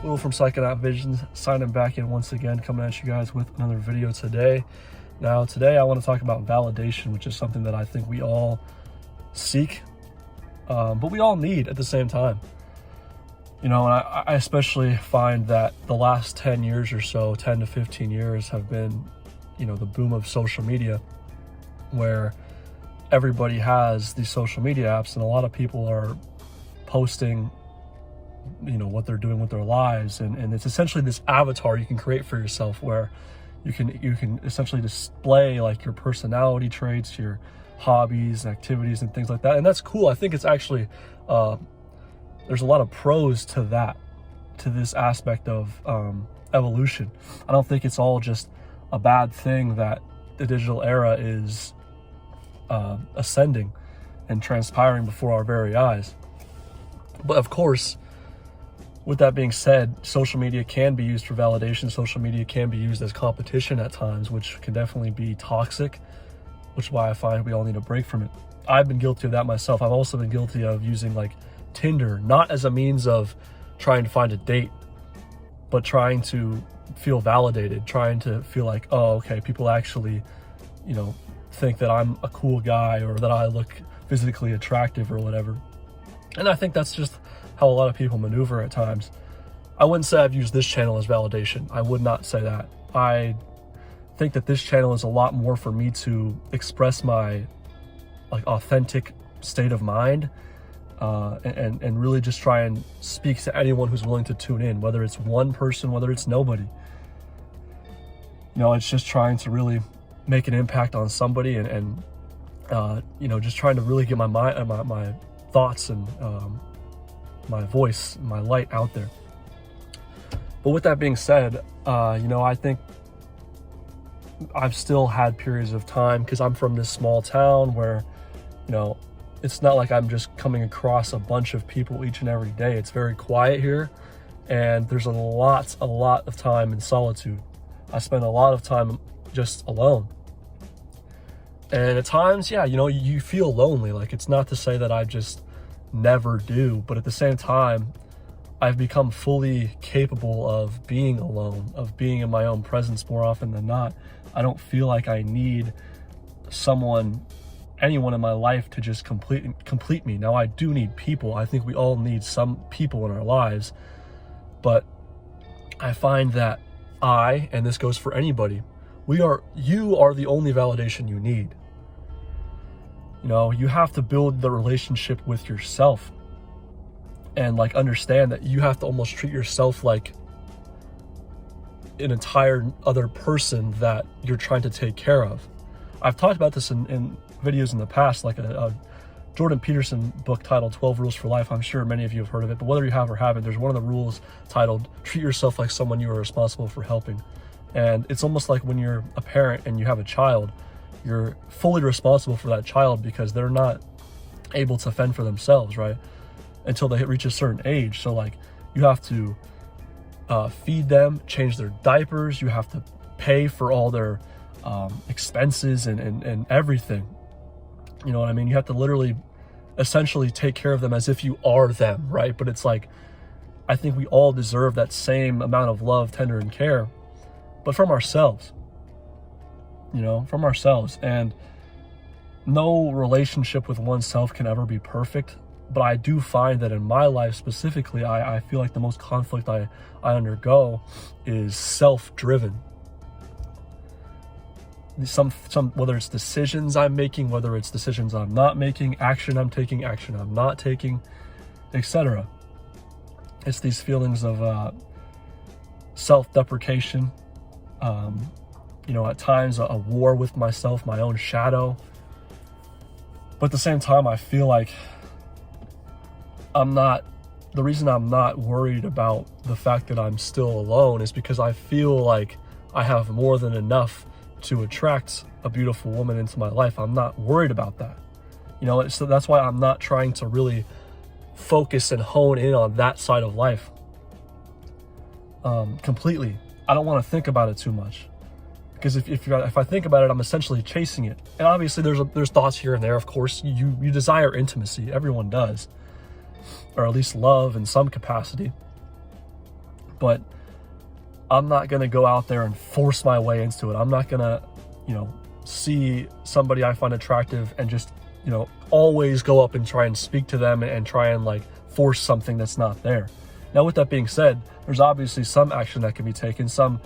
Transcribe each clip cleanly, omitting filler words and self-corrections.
Will from PSYCHONAUT Visions, signing back in once again, coming at you guys with another video today. Now, today I want to talk about validation, which is something that I think we all seek, but we all need at the same time. You know, and I especially find that the last 10 years or so, 10 to 15 years have been, you know, the boom of social media, where everybody has these social media apps and a lot of people are posting, you know, what they're doing with their lives, and it's essentially this avatar you can create for yourself where you can essentially display like your personality traits, your hobbies, activities, and things like that. And that's cool. I think it's actually there's a lot of pros to that, to this aspect of evolution. I don't think it's all just a bad thing that the digital era is ascending and transpiring before our very eyes. But of course, with that being said, social media can be used for validation. Social media can be used as competition at times, which can definitely be toxic, which is why I find we all need a break from it. I've been guilty of that myself. I've also been guilty of using like Tinder, not as a means of trying to find a date, but trying to feel validated, trying to feel like, oh, okay, people actually, you know, think that I'm a cool guy or that I look physically attractive or whatever. And I think that's just how a lot of people maneuver at times. I wouldn't say I've used this channel as validation. I would not say that. I think that this channel is a lot more for me to express my like authentic state of mind, and really just try and speak to anyone who's willing to tune in, whether it's one person, whether it's nobody. You know, it's just trying to really make an impact on somebody, and you know, just trying to really get my mind, my thoughts and my voice, my light out there. But with that being said, you know, I think I've still had periods of time, because I'm from this small town where, you know, it's not like I'm just coming across a bunch of people each and every day. It's very quiet here, and there's a lot of time in solitude. I spend a lot of time just alone. And at times, yeah, you know, you feel lonely. Like, it's not to say that I just never do, but at the same time, I've become fully capable of being alone, of being in my own presence more often than not. I don't feel like I need anyone in my life to just complete me. Now, I do need people. I think we all need some people in our lives, but I find that and this goes for anybody, you are the only validation you need. You know, you have to build the relationship with yourself and like understand that you have to almost treat yourself like an entire other person that you're trying to take care of. I've talked about this in videos in the past, like a Jordan Peterson book titled 12 Rules for Life. I'm sure many of you have heard of it, but whether you have or haven't, there's one of the rules titled treat yourself like someone you are responsible for helping. And it's almost like when you're a parent and you have a child, you're fully responsible for that child because they're not able to fend for themselves, right? Until they reach a certain age. So like, you have to feed them, change their diapers, you have to pay for all their expenses and everything. You know what I mean? You have to literally essentially take care of them as if you are them, right? But it's like, I think we all deserve that same amount of love, tender, and care, but from ourselves. You know, from ourselves. And no relationship with oneself can ever be perfect, but I do find that in my life specifically, I feel like the most conflict I undergo is self-driven. Some whether it's decisions I'm making, whether it's decisions I'm not making, action I'm taking, action I'm not taking, etc. It's these feelings of self-deprecation, you know, at times a war with myself, my own shadow. But at the same time, I feel like the reason I'm not worried about the fact that I'm still alone is because I feel like I have more than enough to attract a beautiful woman into my life. I'm not worried about that. You know, so that's why I'm not trying to really focus and hone in on that side of life completely. I don't want to think about it too much. Because if I think about it, I'm essentially chasing it. And obviously there's thoughts here and there. Of course, you desire intimacy. Everyone does. Or at least love in some capacity. but I'm not going to go out there and force my way into it. I'm not going to, see somebody I find attractive and just, always go up and try and speak to them and try and like force something that's not there. Now, with that being said, there's obviously some action that can be taken, some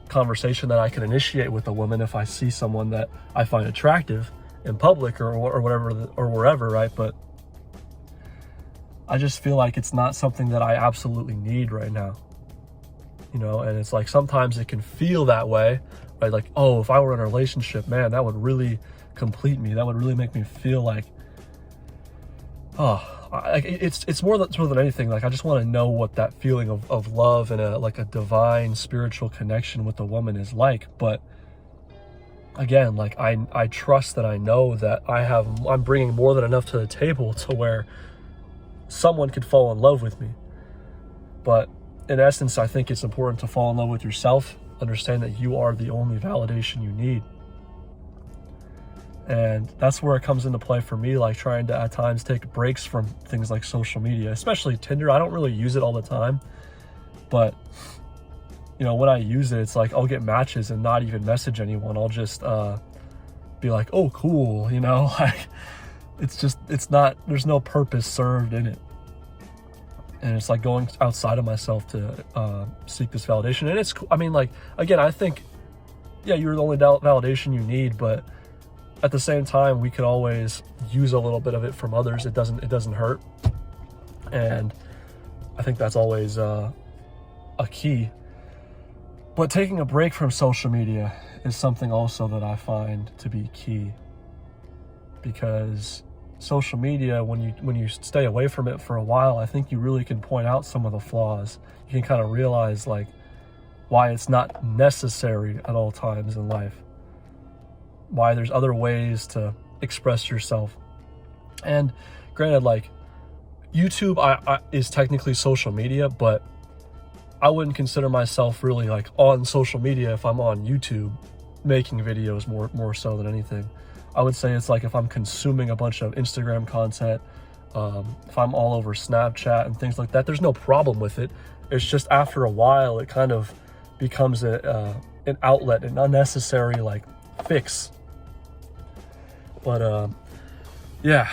conversation that I can initiate with a woman if I see someone that I find attractive in public or whatever, or wherever, right? But I just feel like it's not something that I absolutely need right now, and it's like sometimes it can feel that way, right? Like, oh, if I were in a relationship, man, that would really complete me. That would really make me feel like, it's more than anything. Like, I just want to know what that feeling of love and a divine spiritual connection with a woman is like. But again, like I trust that I know that I'm bringing more than enough to the table to where someone could fall in love with me. But in essence, I think it's important to fall in love with yourself, understand that you are the only validation you need. And that's where it comes into play for me, like trying to at times take breaks from things like social media, especially Tinder. I don't really use it all the time, but when I use it, it's like I'll get matches and not even message anyone. I'll just be like, oh, cool, like there's no purpose served in it. And it's like going outside of myself to seek this validation. And it's, again, I think, yeah, you're the only validation you need, but at the same time, we could always use a little bit of it from others. It doesn't hurt. And I think that's always a key. But taking a break from social media is something also that I find to be key, because social media, when you stay away from it for a while, I think you really can point out some of the flaws. You can kind of realize like why it's not necessary at all times in life, why there's other ways to express yourself. And granted, like YouTube is technically social media, but I wouldn't consider myself really like on social media if I'm on YouTube making videos more so than anything. I would say it's like if I'm consuming a bunch of Instagram content, if I'm all over Snapchat and things like that, there's no problem with it. It's just after a while, it kind of becomes an outlet, an unnecessary like fix. But yeah,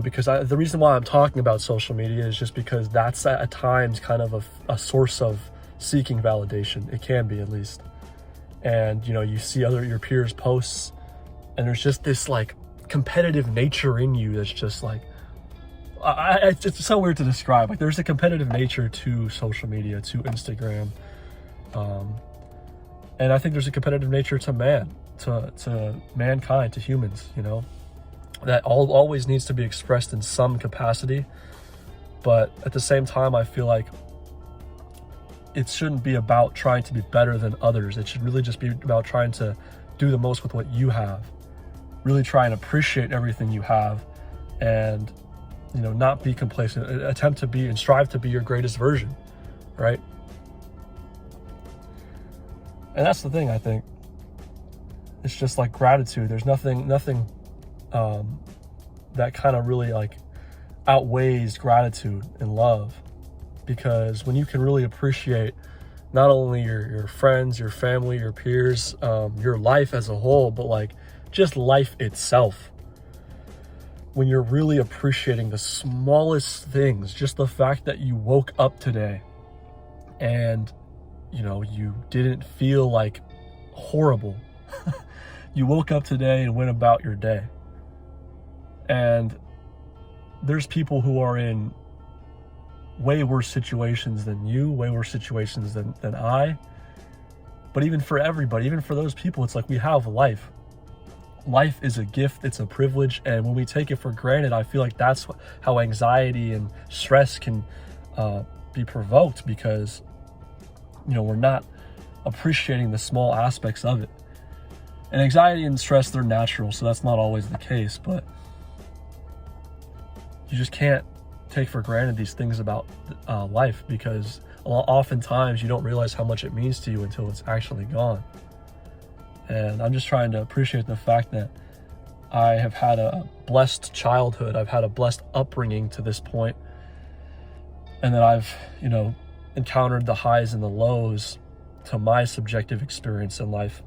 because the reason why I'm talking about social media is just because that's at times kind of a source of seeking validation. It can be, at least. And you see your peers' posts, and there's just this like competitive nature in you that's just like, it's so weird to describe. Like, there's a competitive nature to social media, to Instagram, and I think there's a competitive nature to mankind, to humans, that always needs to be expressed in some capacity. But at the same time, I feel like it shouldn't be about trying to be better than others. It should really just be about trying to do the most with what you have. Really try and appreciate everything you have, and not be complacent. Attempt to be and strive to be your greatest version, right? And that's the thing, I think. It's just like gratitude. There's nothing that kind of really like outweighs gratitude and love, because when you can really appreciate not only your friends, your family, your peers, your life as a whole, but like just life itself, when you're really appreciating the smallest things, just the fact that you woke up today and you didn't feel like horrible. You woke up today and went about your day. And there's people who are in way worse situations than you, way worse situations than I. But even for everybody, even for those people, it's like we have life. Life is a gift, it's a privilege, and when we take it for granted, I feel like that's how anxiety and stress can be provoked, because we're not appreciating the small aspects of it. And anxiety and stress, they're natural, so that's not always the case, but you just can't take for granted these things about life, because oftentimes you don't realize how much it means to you until it's actually gone. And I'm just trying to appreciate the fact that I have had a blessed childhood. I've had a blessed upbringing to this point, and that I've, encountered the highs and the lows to my subjective experience in life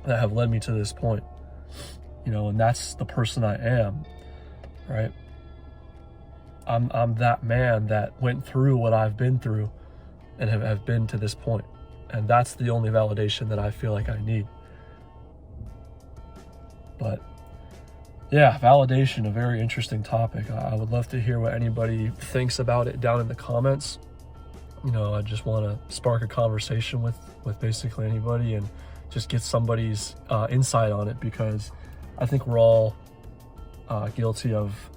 that have led me to this point, you know, and that's the person I am, right? I'm that man that went through what I've been through and have been to this point. And that's the only validation that I feel like I need. But yeah, validation, a very interesting topic. I would love to hear what anybody thinks about it down in the comments. You know, I just want to spark a conversation with basically anybody and just get somebody's insight on it, because I think we're all guilty of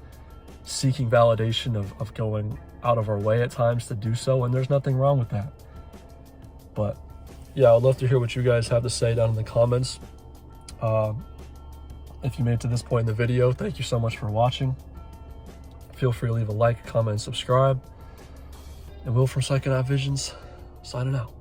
seeking validation, of going out of our way at times to do so, and there's nothing wrong with that. But yeah, I'd love to hear what you guys have to say down in the comments. If you made it to this point in the video, thank you so much for watching. Feel free to leave a like, comment, and subscribe. And Will from Psychonaut Visions, signing out.